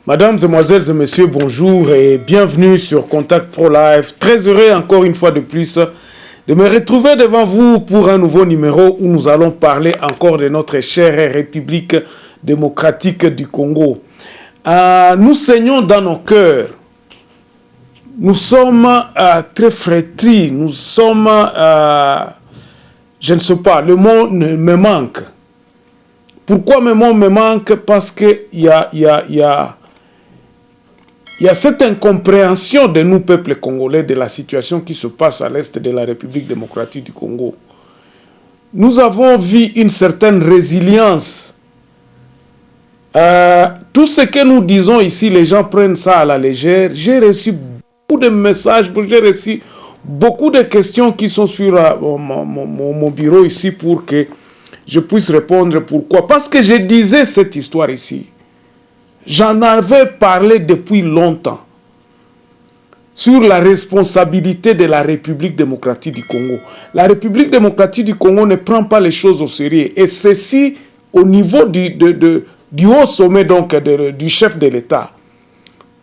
Mesdames, Mesdemoiselles et Messieurs, bonjour et bienvenue sur Contact Pro Live. Très heureux encore une fois de plus de me retrouver devant vous pour un nouveau numéro où nous allons parler encore de notre chère République démocratique du Congo. Nous saignons dans nos cœurs. Nous sommes très frétris. Nous sommes, je ne sais pas, le mot me manque. Pourquoi le mot me manque? Parce qu'il y a cette incompréhension de nous, peuple congolais, de la situation qui se passe à l'est de la République démocratique du Congo. Nous avons vu une certaine résilience. Tout ce que nous disons ici, les gens prennent ça à la légère. J'ai reçu beaucoup de messages, j'ai reçu beaucoup de questions qui sont sur mon bureau ici pour que je puisse répondre. Pourquoi? Parce que je disais cette histoire ici. J'en avais parlé depuis longtemps sur la responsabilité de la République démocratique du Congo. La République démocratique du Congo ne prend pas les choses au sérieux. Et ceci au niveau du haut sommet donc, du chef de l'État.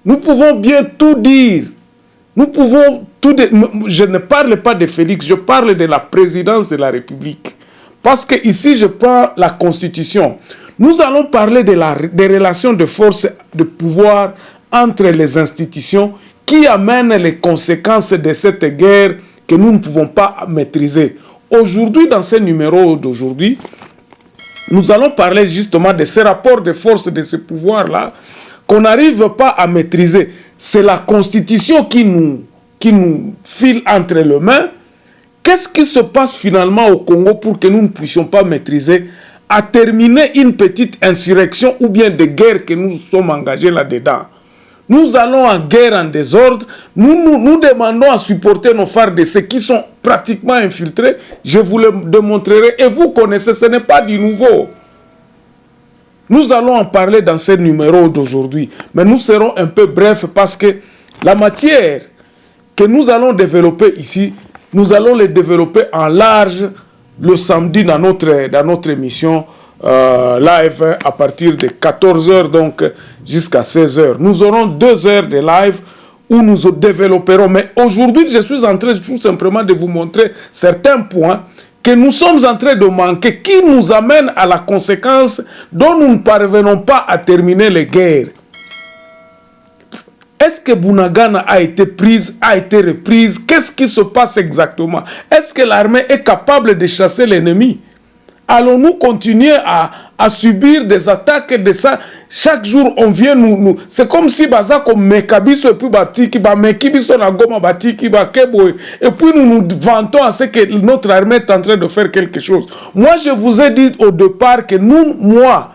Nous pouvons bien tout dire. Nous pouvons tout dire. Je ne parle pas de Félix, je parle de la présidence de la République. Parce que ici, je prends la Constitution. Nous allons parler des relations de force, de pouvoir entre les institutions qui amènent les conséquences de cette guerre que nous ne pouvons pas maîtriser. Aujourd'hui, dans ce numéro d'aujourd'hui, nous allons parler justement de ces rapports de force, de ce pouvoir-là, qu'on n'arrive pas à maîtriser. C'est la Constitution qui nous file entre les mains. Qu'est-ce qui se passe finalement au Congo pour que nous ne puissions pas maîtriser, à terminer une petite insurrection ou bien des guerres que nous sommes engagés là-dedans? Nous allons en guerre en désordre. Nous demandons à supporter nos FARDC qui sont pratiquement infiltrés. Je vous le démontrerai. Et vous connaissez, ce n'est pas du nouveau. Nous allons en parler dans ce numéro d'aujourd'hui. Mais nous serons un peu brefs parce que la matière que nous allons développer ici, nous allons les développer en large le samedi dans notre émission live à partir de 14h donc jusqu'à 16h. Nous aurons 2 heures de live où nous développerons. Mais aujourd'hui, je suis en train tout simplement de vous montrer certains points que nous sommes en train de manquer, qui nous amènent à la conséquence dont nous ne parvenons pas à terminer les guerres. Est-ce que Bunagana a été prise, a été reprise? Qu'est-ce qui se passe exactement? Est-ce que l'armée est capable de chasser l'ennemi? Allons-nous continuer à subir des attaques de ça? Chaque jour, on vient nous... C'est comme si baza comme Mekabiso et puis Batiki, Mekibiso na Goma Batiki, Kebo. Et puis nous nous vantons à ce que notre armée est en train de faire quelque chose. Moi, je vous ai dit au départ que moi,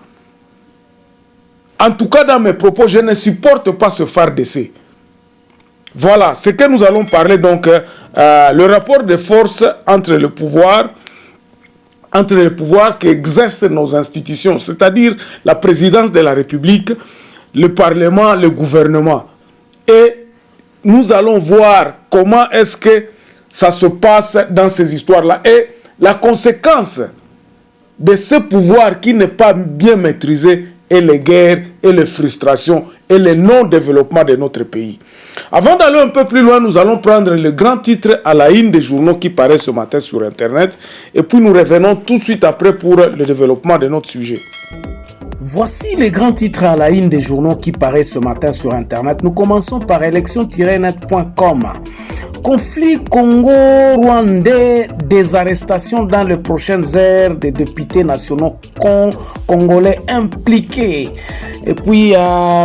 en tout cas dans mes propos, je ne supporte pas ce FARDC. Voilà, c'est que nous allons parler donc, le rapport de force entre le pouvoir qu'exercent nos institutions, c'est-à-dire la présidence de la République, le Parlement, le gouvernement. Et nous allons voir comment est-ce que ça se passe dans ces histoires-là. Et la conséquence de ce pouvoir qui n'est pas bien maîtrisé et les guerres, et les frustrations, et le non-développement de notre pays. Avant d'aller un peu plus loin, nous allons prendre le grand titre à la une des journaux qui paraît ce matin sur Internet, et puis nous revenons tout de suite après pour le développement de notre sujet. Voici les grands titres à la une des journaux qui paraissent ce matin sur Internet. Nous commençons par élection-net.com. Conflit Congo-Rwandais, des arrestations dans les prochaines heures des députés nationaux congolais impliqués. Et puis,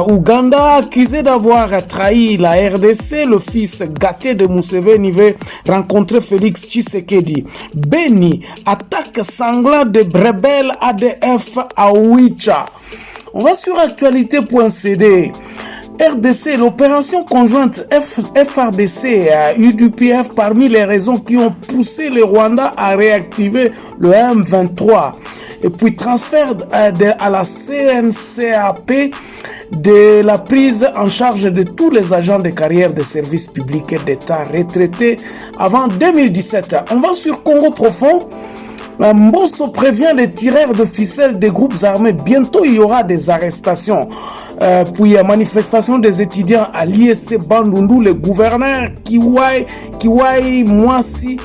Ouganda, accusé d'avoir trahi la RDC, le fils gâté de Museveni veut rencontrer Félix Tshisekedi. Beni, attaque sanglante de rebelles ADF à Ouicha. On va sur actualité.cd. RDC, l'opération conjointe FRDC UDPF parmi les raisons qui ont poussé le Rwanda à réactiver le M23. Et puis transfert à la CNCAP de la prise en charge de tous les agents de carrière des services publics d'État retraités avant 2017. On va sur Congo profond. Mbosso prévient les tireurs de ficelles des groupes armés. Bientôt, il y aura des arrestations. puis manifestation des étudiants à l'ISC Bandundu, le gouverneur Kiwai Mwasi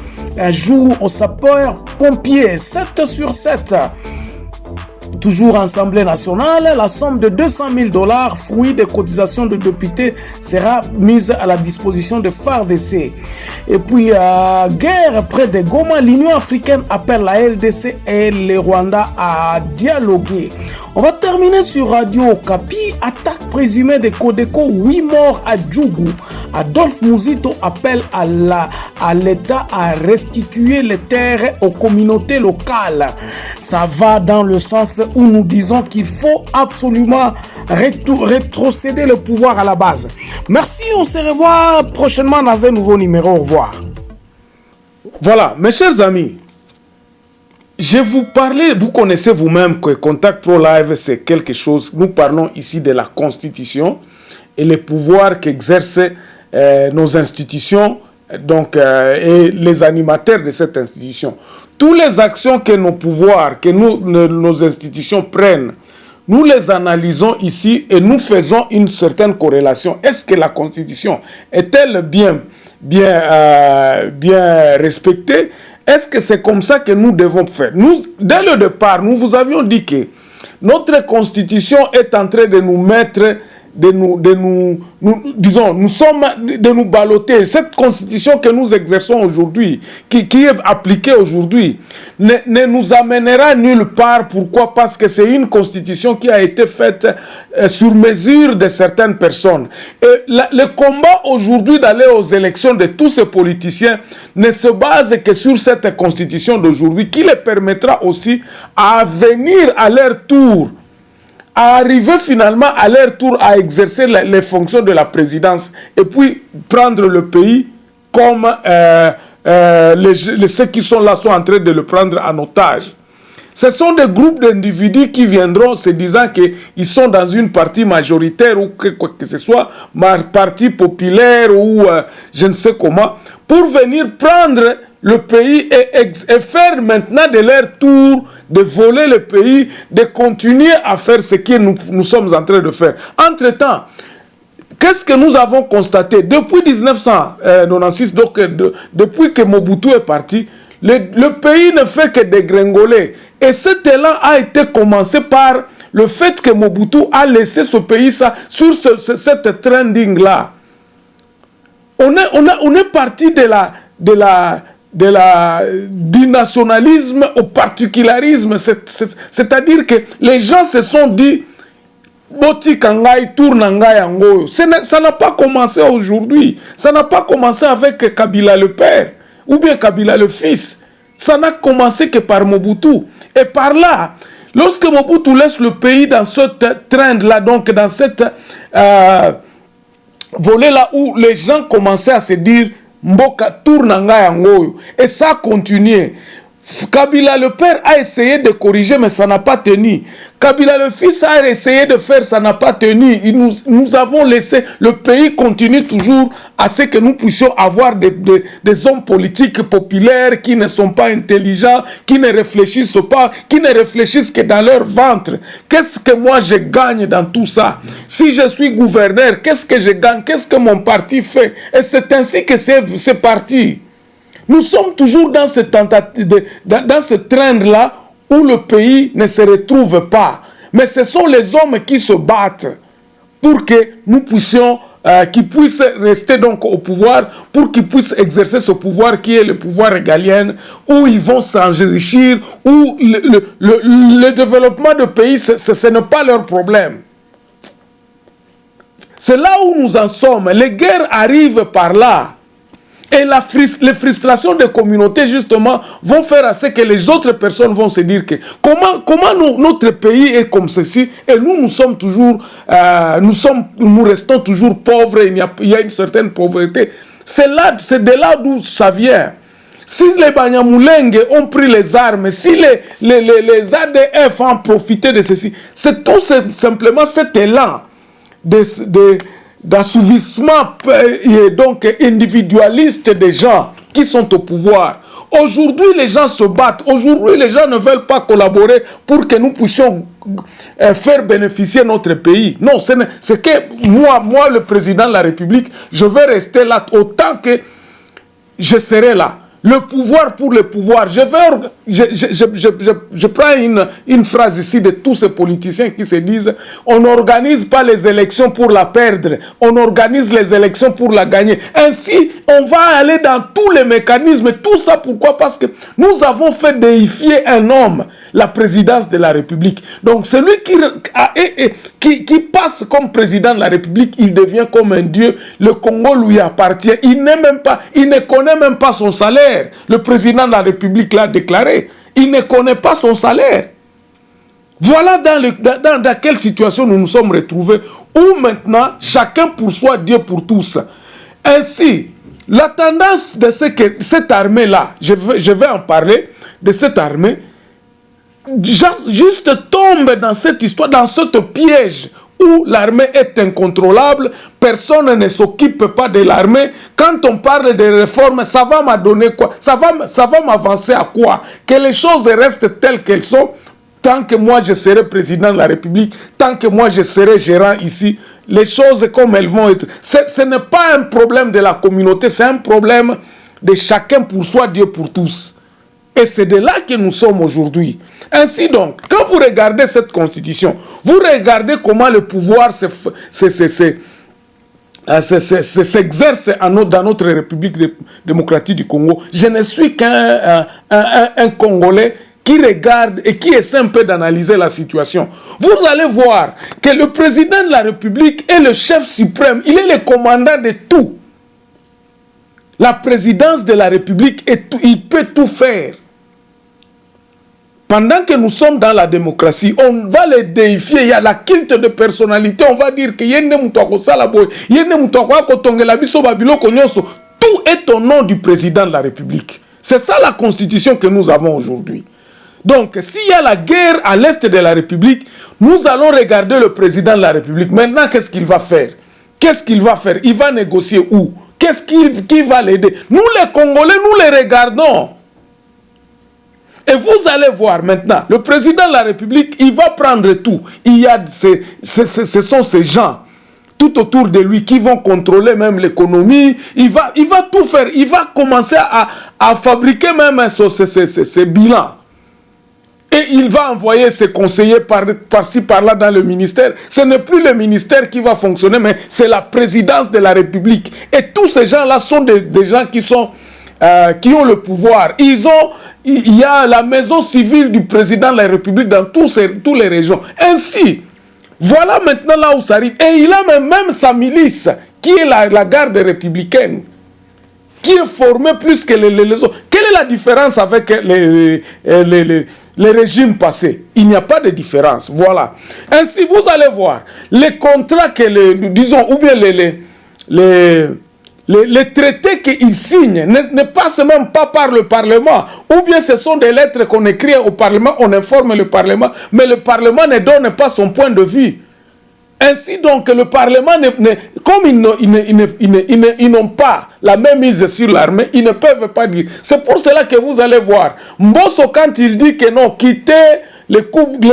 joue au sapeur-pompier 7 sur 7. Toujours en Assemblée nationale, la somme de $200,000, fruit des cotisations de députés, sera mise à la disposition de FARDC. Et puis, guerre près de Goma, l'Union africaine appelle la LDC et le Rwanda à dialoguer. On va terminer sur Radio Okapi. Attaque présumée de Codeco, 8 morts à Djougou. Adolphe Mouzito appelle à l'État à restituer les terres aux communautés locales. Ça va dans le sens où nous disons qu'il faut absolument rétrocéder le pouvoir à la base. Merci, on se revoit prochainement dans un nouveau numéro. Au revoir. Voilà, mes chers amis, je vous parlais, vous connaissez vous-même que Contact Pro Live, c'est quelque chose, nous parlons ici de la Constitution et les pouvoirs qu'exercent nos institutions donc, et les animateurs de cette institution. Toutes les actions que nos pouvoirs, que nos institutions prennent, nous les analysons ici et nous faisons une certaine corrélation. Est-ce que la Constitution est-elle bien respectée? Est-ce que c'est comme ça que nous devons faire? Dès le départ, nous vous avions dit que notre Constitution est en train de nous mettre, de nous balloter. Cette Constitution que nous exerçons aujourd'hui, qui est appliquée aujourd'hui, ne nous amènera nulle part. Pourquoi? Parce que c'est une Constitution qui a été faite sur mesure de certaines personnes. Et le combat aujourd'hui d'aller aux élections de tous ces politiciens ne se base que sur cette Constitution d'aujourd'hui, qui les permettra aussi à venir à leur tour, à arriver finalement à leur tour à exercer les fonctions de la présidence et puis prendre le pays comme ceux qui sont là sont en train de le prendre en otage. Ce sont des groupes d'individus qui viendront se disant qu'ils sont dans une partie majoritaire ou que ce soit parti populaire ou je ne sais comment, pour venir prendre le pays et faire maintenant de leur tour de voler le pays, de continuer à faire ce que nous sommes en train de faire. Entre-temps, qu'est-ce que nous avons constaté? Depuis 1996, donc depuis que Mobutu est parti, le pays ne fait que dégringoler. Et cet élan a été commencé par le fait que Mobutu a laissé ce pays sur cette trending-là. On est parti du nationalisme au particularisme, c'est-à-dire que les gens se sont dit Boti Kangai Tournangai Angoyo. Ça n'a pas commencé aujourd'hui, ça n'a pas commencé avec Kabila le père ou bien Kabila le fils, ça n'a commencé que par Mobutu. Et par là, lorsque Mobutu laisse le pays dans cette trend-là, donc dans cette volet-là où les gens commençaient à se dire Mboka Tournanga Yangoyo. Et ça a continué. Kabila le père a essayé de corriger, mais ça n'a pas tenu. Kabila le fils a essayé de faire, ça n'a pas tenu. Nous avons laissé le pays continuer toujours à ce que nous puissions avoir des hommes politiques populaires qui ne sont pas intelligents, qui ne réfléchissent pas, qui ne réfléchissent que dans leur ventre. Qu'est-ce que moi je gagne dans tout ça? Si je suis gouverneur, qu'est-ce que je gagne? Qu'est-ce que mon parti fait? Et c'est ainsi que c'est parti. Nous sommes toujours dans ce trend-là où le pays ne se retrouve pas. Mais ce sont les hommes qui se battent pour que nous puissions, qu'ils puissent rester donc au pouvoir, pour qu'ils puissent exercer ce pouvoir qui est le pouvoir régalien, où ils vont s'enrichir, où le développement du pays, ce n'est pas leur problème. C'est là où nous en sommes. Les guerres arrivent par là. Et les frustrations des communautés, justement, vont faire à ce que les autres personnes vont se dire que comment notre pays est comme ceci, et nous sommes toujours, nous restons toujours pauvres, il y a une certaine pauvreté. C'est de là d'où ça vient. Si les Banyamulenge ont pris les armes, si les ADF ont profité de ceci, c'est tout simplement cet élan d'assouvissement donc individualiste des gens qui sont au pouvoir. Aujourd'hui, les gens se battent. Aujourd'hui, les gens ne veulent pas collaborer pour que nous puissions faire bénéficier notre pays. Non, c'est que moi, le président de la République, je vais rester là autant que je serai là. Le pouvoir pour le pouvoir. Je prends une phrase ici de tous ces politiciens qui se disent on n'organise pas les élections pour la perdre, on organise les élections pour la gagner. Ainsi, on va aller dans tous les mécanismes. Tout ça pourquoi? Parce que nous avons fait déifier un homme, la présidence de la République. Donc celui qui passe comme président de la République, il devient comme un dieu. Le Congo lui appartient. Il ne connaît même pas son salaire. Le président de la République l'a déclaré. Il ne connaît pas son salaire. Voilà dans quelle situation nous nous sommes retrouvés, où maintenant, chacun pour soi, Dieu pour tous. Ainsi, la tendance de cette armée-là, je vais en parler, de cette armée, juste tombe dans cette histoire, dans ce piège où l'armée est incontrôlable, personne ne s'occupe pas de l'armée. Quand on parle de réformes, ça va m'adonner quoi? Ça va m'avancer à quoi? Que les choses restent telles qu'elles sont, tant que moi je serai président de la République, tant que moi je serai gérant ici, les choses comme elles vont être. Ce n'est pas un problème de la communauté, c'est un problème de chacun pour soi, Dieu pour tous. Et c'est de là que nous sommes aujourd'hui. Ainsi donc, quand vous regardez cette constitution, vous regardez comment le pouvoir s'exerce dans notre République démocratique du Congo. Je ne suis qu'un Congolais qui regarde et qui essaie un peu d'analyser la situation. Vous allez voir que le président de la République est le chef suprême. Il est le commandant de tout. La présidence de la République, il peut tout faire. Pendant que nous sommes dans la démocratie, on va les déifier. Il y a la culte de personnalité. On va dire que tout est au nom du président de la République. C'est ça la constitution que nous avons aujourd'hui. Donc, s'il y a la guerre à l'est de la République, nous allons regarder le président de la République. Maintenant, qu'est-ce qu'il va faire? Qu'est-ce qu'il va faire? Il va négocier où? Qui va l'aider? Nous, les Congolais, nous les regardons. Et vous allez voir maintenant, le président de la République, il va prendre tout. Il y a ce sont ces gens tout autour de lui qui vont contrôler même l'économie. Il va tout faire. Il va commencer à fabriquer même ces bilans. Et il va envoyer ses conseillers par-ci, par-là dans le ministère. Ce n'est plus le ministère qui va fonctionner, mais c'est la présidence de la République. Et tous ces gens-là sont des gens qui ont le pouvoir. Il y a la maison civile du président de la République dans toutes les régions. Ainsi, voilà maintenant là où ça arrive. Et il a même sa milice, qui est la garde républicaine, qui est formée plus que les autres. Quelle est la différence avec les régimes passés? Il n'y a pas de différence. Voilà. Ainsi, vous allez voir, les contrats ou bien les traités qu'ils signent ne passent même pas par le Parlement. Ou bien ce sont des lettres qu'on écrit au Parlement, on informe le Parlement, mais le Parlement ne donne pas son point de vue. Ainsi donc, le Parlement, comme ils n'ont pas la même mise sur l'armée, ils ne peuvent pas dire. C'est pour cela que vous allez voir, Mbosso, quand il dit que non, quittez les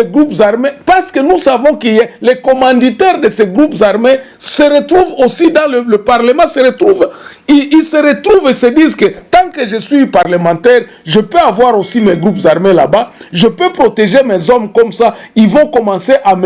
groupes armés, parce que nous savons que les commanditaires de ces groupes armés se retrouvent aussi dans le Parlement, ils se retrouvent et se disent que tant que je suis parlementaire, je peux avoir aussi mes groupes armés là-bas, je peux protéger mes hommes comme ça, ils vont commencer à